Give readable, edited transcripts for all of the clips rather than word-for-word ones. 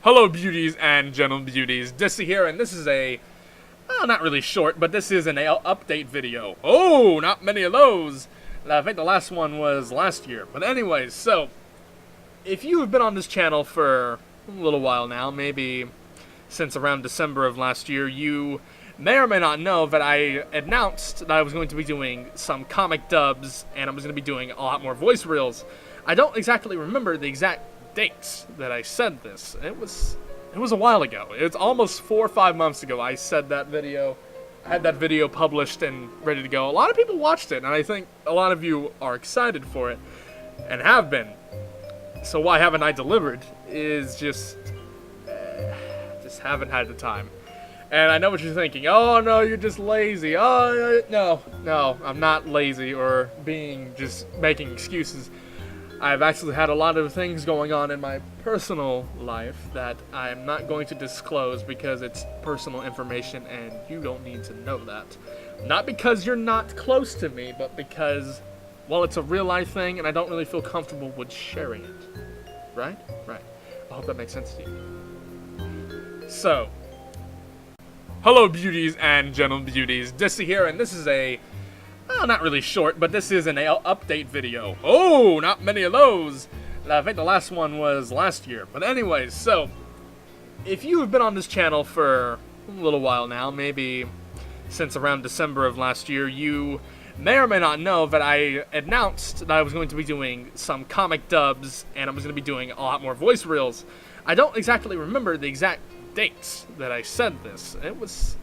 Hello beauties and gentle beauties, Dissy here, and this is a, well, not really short, but this is an update video. Oh, not many of those. I think the last one was last year. But anyways, so, if you have been on this channel for a little while now, maybe since around December of last year, you may or may not know that I announced that I was going to be doing some comic dubs, and I was going to be doing a lot more voice reels. I don't exactly remember the exact dates that I said this. It was a while ago. It's almost 4 or 5 months ago I said that video. I had that video published and ready to go. A lot of people watched it, and I think a lot of you are excited for it, and have been. So why haven't I delivered is just haven't had the time. And I know what you're thinking. Oh no, you're just lazy. Oh no, I'm not lazy or making excuses. I've actually had a lot of things going on in my personal life that I'm not going to disclose because it's personal information and you don't need to know that. Not because you're not close to me, but because, well, it's a real life thing and I don't really feel comfortable with sharing it. Right? Right. I hope that makes sense to you. So, hello beauties and gentle beauties, Dissy here, and this is a, well, not really short, but this is an update video. Oh, not many of those. I think the last one was last year. But anyways, so, if you have been on this channel for a little while now, maybe since around December of last year, you may or may not know that I announced that I was going to be doing some comic dubs, and I was going to be doing a lot more voice reels. I don't exactly remember the exact dates that I said this. It was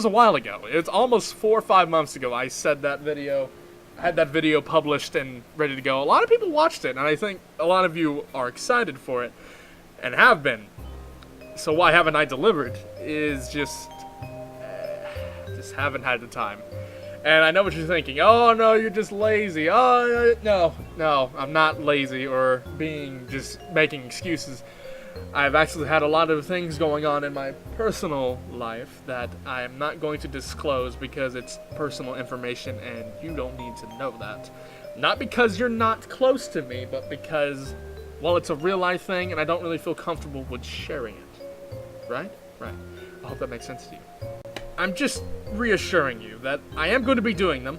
a while ago. It's almost 4 or 5 months ago I said that video. I had that video published and ready to go. A lot of people watched it, and I think a lot of you are excited for it, and have been. So why haven't I delivered is just haven't had the time. And I know what you're thinking. Oh no, you're just lazy. Oh no, I'm not lazy or making excuses. I've actually had a lot of things going on in my personal life that I'm not going to disclose because it's personal information and you don't need to know that. Not because you're not close to me, but because, well, it's a real life thing and I don't really feel comfortable with sharing it. Right? Right. I hope that makes sense to you. I'm just reassuring you that I am going to be doing them,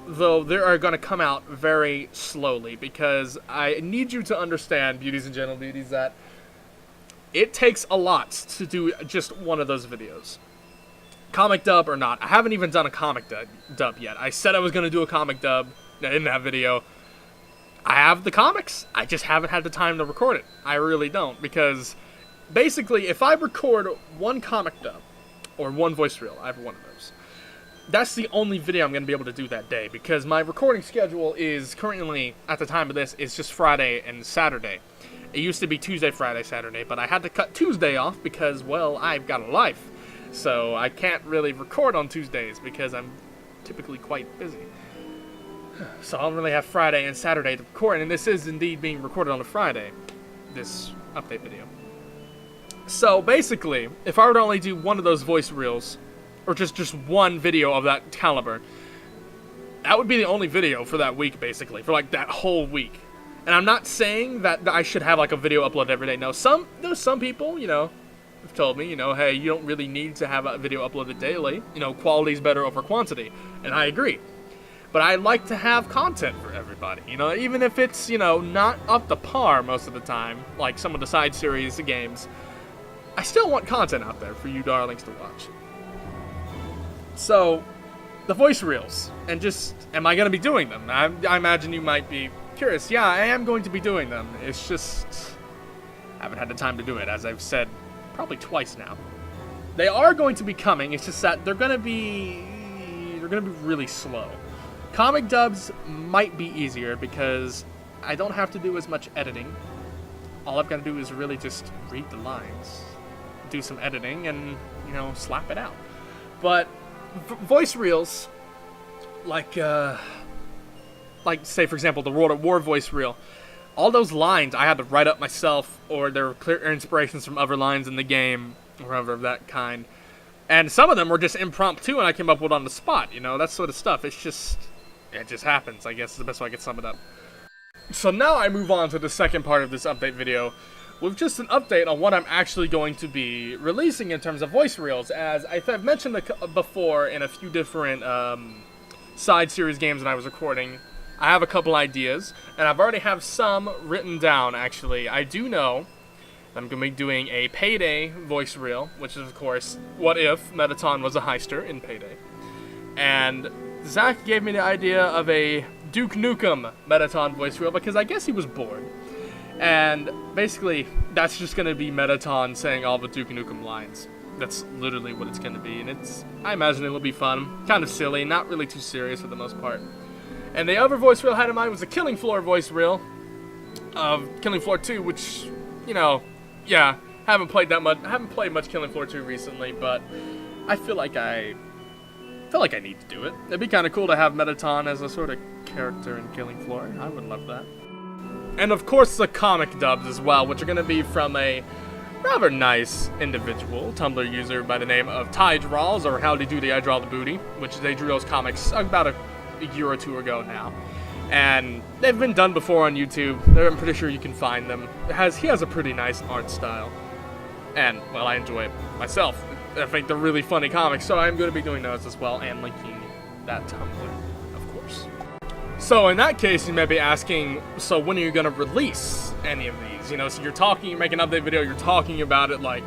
though they are going to come out very slowly because I need you to understand, beauties and gentle beauties, that it takes a lot to do just one of those videos. Comic dub or not. I haven't even done a comic dub yet. I said I was going to do a comic dub in that video. I have the comics. I just haven't had the time to record it. I really don't. Because basically, if I record one comic dub or one voice reel, I have one of those. That's the only video I'm going to be able to do that day. Because my recording schedule is currently, at the time of this, is just Friday and Saturday. It used to be Tuesday, Friday, Saturday, but I had to cut Tuesday off because, well, I've got a life. So I can't really record on Tuesdays because I'm typically quite busy. So I don't really have Friday and Saturday to record, and this is indeed being recorded on a Friday, this update video. So basically, if I were to only do one of those voice reels, or just one video of that caliber, that would be the only video for that week, basically, for like that whole week. And I'm not saying that I should have like a video upload every day. No, there's some people, have told me, hey, you don't really need to have a video uploaded daily. Quality's better over quantity. And I agree. But I like to have content for everybody. Even if it's, not up to par most of the time, like some of the side series games, I still want content out there for you darlings to watch. So, the voice reels, and am I going to be doing them? I imagine you might be curious. Yeah, I am going to be doing them. It's just, I haven't had the time to do it, as I've said probably twice now. They are going to be coming, it's just that they're going to be really slow. Comic dubs might be easier because I don't have to do as much editing. All I've got to do is really just read the lines, do some editing, and, slap it out. But voice reels, like say for example the World at War voice reel, all those lines I had to write up myself, or there were clear inspirations from other lines in the game, or other of that kind. And some of them were just impromptu and I came up with on the spot, that sort of stuff. It just happens, I guess is the best way I could sum it up. So now I move on to the second part of this update video, with just an update on what I'm actually going to be releasing in terms of voice reels. As I've mentioned before in a few different side series games that I was recording, I have a couple ideas, and I've already have some written down, actually. I do know I'm going to be doing a Payday voice reel, which is, of course, what if Mettaton was a heister in Payday. And Zach gave me the idea of a Duke Nukem Mettaton voice reel because I guess he was bored. And basically, that's just going to be Mettaton saying all the Duke Nukem lines. That's literally what it's going to be, and I imagine it'll be fun. Kind of silly, not really too serious for the most part. And the other voice reel I had in mind was the Killing Floor voice reel of Killing Floor 2, which, you know, yeah, haven't played much Killing Floor 2 recently, but I feel like I need to do it. It'd be kind of cool to have Mettaton as a sort of character in Killing Floor. I would love that. And of course the comic dubs as well, which are going to be from a rather nice individual, Tumblr user by the name of Ty Draws, or Howdy Doody I Draw the Booty, which they drew those comics about a year or two ago now. And they've been done before on YouTube. I'm pretty sure you can find them. He has a pretty nice art style. And, well, I enjoy it myself. I think they're really funny comics, so I'm going to be doing those as well, and linking that Tumblr, of course. So in that case, you may be asking, so when are you going to release any of these? You know, so you make an update video, you're talking about it like,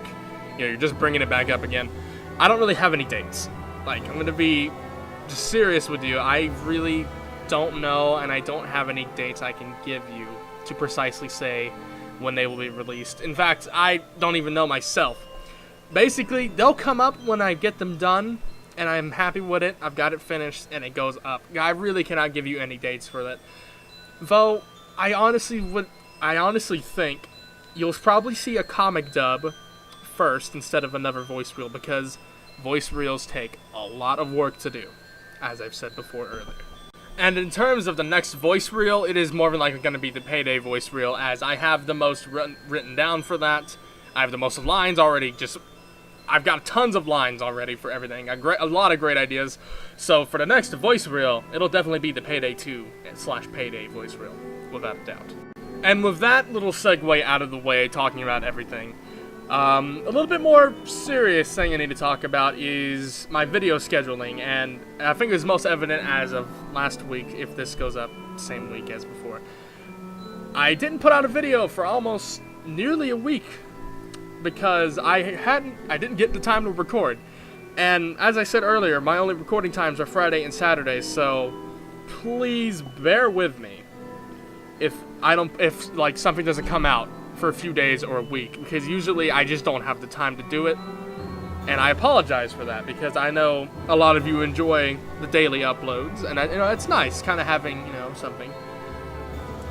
you know, you're just bringing it back up again. I don't really have any dates. Like, I'm going to be just serious with you. I really don't know, and I don't have any dates I can give you to precisely say when they will be released. In fact, I don't even know myself. Basically, they'll come up when I get them done, and I'm happy with it. I've got it finished, and it goes up. I really cannot give you any dates for that. Though, I honestly think you'll probably see a comic dub first instead of another voice reel, because voice reels take a lot of work to do, as I've said before earlier. And in terms of the next voice reel, it is more than likely going to be the Payday voice reel, as I have the most written down for that. I have the most lines already. I've got tons of lines already for everything. A lot of great ideas. So for the next voice reel, it'll definitely be the Payday 2/Payday voice reel, without a doubt. And with that little segue out of the way, talking about everything, a little bit more serious thing I need to talk about is my video scheduling, and I think it was most evident as of last week, if this goes up same week as before. I didn't put out a video for almost nearly a week because I didn't get the time to record. And as I said earlier, my only recording times are Friday and Saturday, so please bear with me if like something doesn't come out for a few days or a week, because usually I just don't have the time to do it, and I apologize for that, because I know a lot of you enjoy the daily uploads, and it's nice kind of having, something.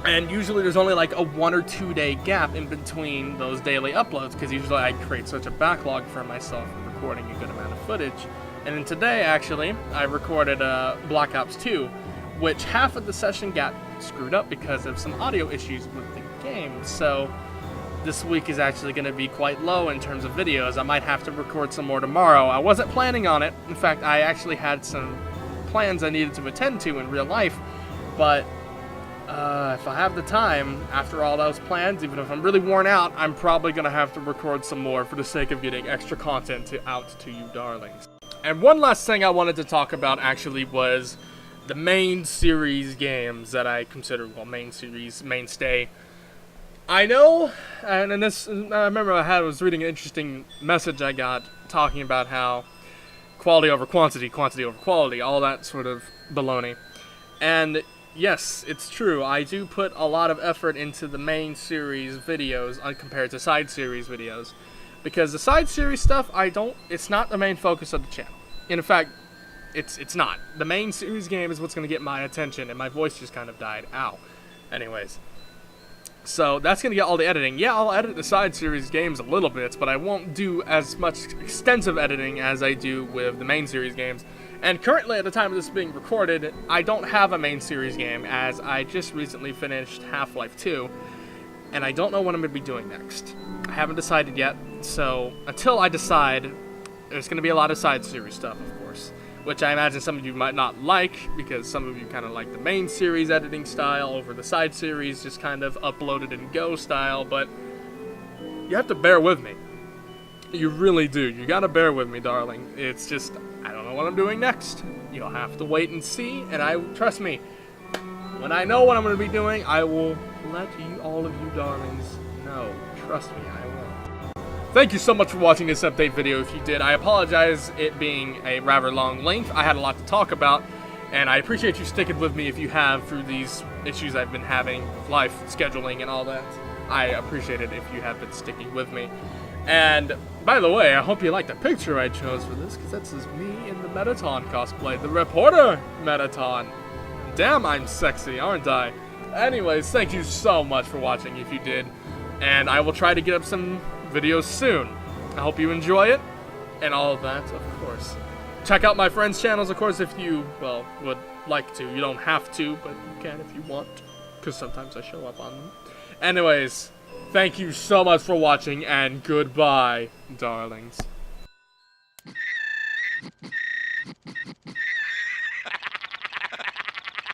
And usually there's only like a 1 or 2 day gap in between those daily uploads, because usually I create such a backlog for myself of recording a good amount of footage. And then today, actually, I recorded Black Ops 2, which half of the session got screwed up because of some audio issues with the game, so this week is actually going to be quite low in terms of videos. I might have to record some more tomorrow. I wasn't planning on it. In fact, I actually had some plans I needed to attend to in real life, but if I have the time, after all those plans, even if I'm really worn out, I'm probably going to have to record some more for the sake of getting extra content out to you darlings. And one last thing I wanted to talk about actually was the main series games that I consider, mainstay. I know, and I remember I was reading an interesting message I got talking about how quality over quantity, quantity over quality, all that sort of baloney. And yes, it's true, I do put a lot of effort into the main series videos compared to side series videos. Because the side series stuff, it's not the main focus of the channel. In fact, it's not. The main series game is what's going to get my attention, and my voice just kind of died. Ow. Anyways. So that's going to get all the editing. Yeah, I'll edit the side series games a little bit, but I won't do as much extensive editing as I do with the main series games. And currently, at the time of this being recorded, I don't have a main series game, as I just recently finished Half-Life 2, and I don't know what I'm going to be doing next. I haven't decided yet, so until I decide, there's going to be a lot of side series stuff, of course, which I imagine some of you might not like, because some of you kind of like the main series editing style over the side series, just kind of uploaded and go style, but you have to bear with me. You really do. You gotta bear with me, darling. It's just, I don't know what I'm doing next. You'll have to wait and see, and trust me, when I know what I'm gonna be doing, I will let all of you darlings know. Trust me, I will. Thank you so much for watching this update video. If you did, I apologize it being a rather long length. I had a lot to talk about, and I appreciate you sticking with me if you have through these issues I've been having with life, scheduling, and all that. I appreciate it if you have been sticking with me. And, by the way, I hope you like the picture I chose for this, because that's just me in the Metaton cosplay, the Reporter Metaton. Damn, I'm sexy, aren't I? Anyways, thank you so much for watching if you did, and I will try to get up some videos soon. I hope you enjoy it, and all of that, of course. Check out my friends' channels, of course, if you, well, would like to. You don't have to, but you can if you want, because sometimes I show up on them. Anyways, thank you so much for watching, and goodbye, darlings.